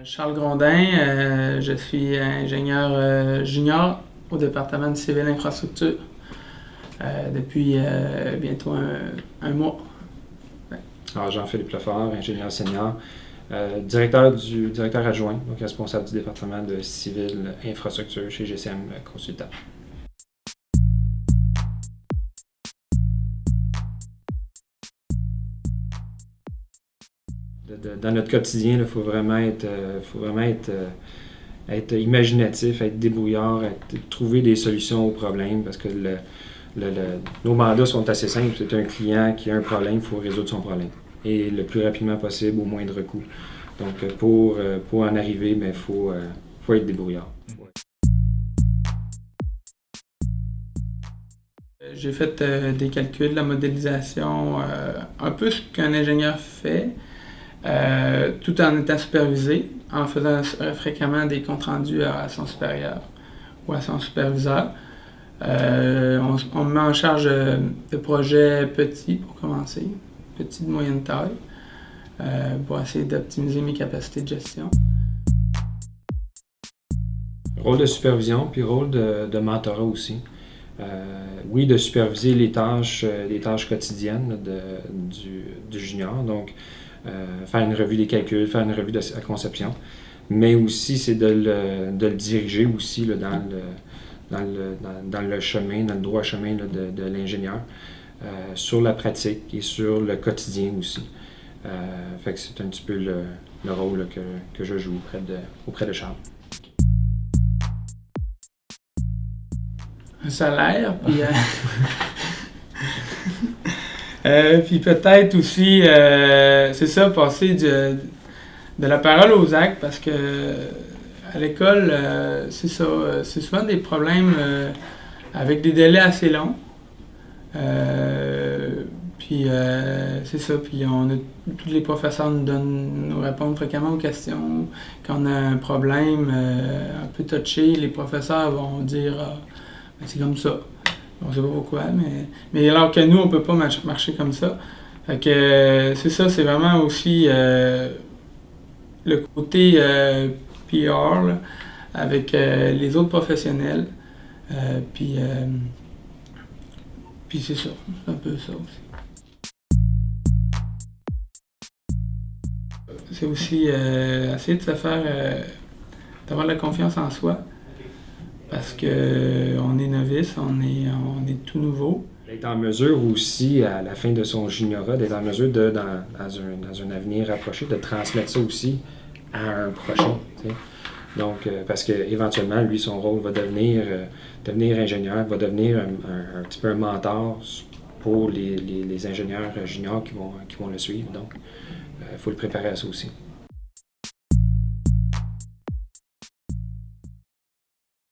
Charles Grondin, je suis ingénieur junior au département de civil infrastructure depuis bientôt un mois. Ouais. Alors, Jean-Philippe Lefort, ingénieur senior, directeur adjoint, donc responsable du département de civil infrastructure chez GCM Consultant. Dans notre quotidien, il faut vraiment être imaginatif, être débrouillard, trouver des solutions aux problèmes parce que nos mandats sont assez simples. C'est un client qui a un problème, il faut résoudre son problème. Et le plus rapidement possible, au moindre coût. Donc, pour en arriver, il faut être débrouillard. J'ai fait des calculs, de la modélisation, un peu ce qu'un ingénieur fait, tout en étant supervisé, en faisant fréquemment des comptes rendus à son supérieur ou à son superviseur. On me met en charge de projets petits pour commencer, petits de moyenne taille, pour essayer d'optimiser mes capacités de gestion. Rôle de supervision, puis rôle de mentorat aussi. Oui, de superviser les tâches quotidiennes du junior, donc faire une revue des calculs, faire une revue de la conception, mais aussi c'est de le diriger aussi là, dans le chemin, dans le droit chemin là, de l'ingénieur, sur la pratique et sur le quotidien aussi. Fait que c'est un petit peu le rôle là, que je joue auprès de Charles. Un salaire, puis, puis peut-être aussi, c'est ça, passer de la parole aux actes, parce que à l'école, c'est ça, c'est souvent des problèmes avec des délais assez longs. Puis c'est ça, puis tous les professeurs nous répondent fréquemment aux questions. Quand on a un problème un peu touché, les professeurs vont dire c'est comme ça. On ne sait pas pourquoi, mais alors que nous, on ne peut pas marcher comme ça. Fait que c'est ça, c'est vraiment aussi le côté PR là, avec les autres professionnels. Puis c'est ça, c'est un peu ça aussi. C'est aussi essayer de se faire, d'avoir la confiance en soi. Parce qu'on est novice, on est tout nouveau. D'être en mesure aussi, à la fin de son juniorat, d'être en mesure dans un avenir rapproché, de transmettre ça aussi à un prochain. T'sais. Donc, parce qu'éventuellement, lui, son rôle va devenir ingénieur, va devenir un petit peu un mentor pour les ingénieurs juniors qui vont le suivre. Donc, il faut le préparer à ça aussi.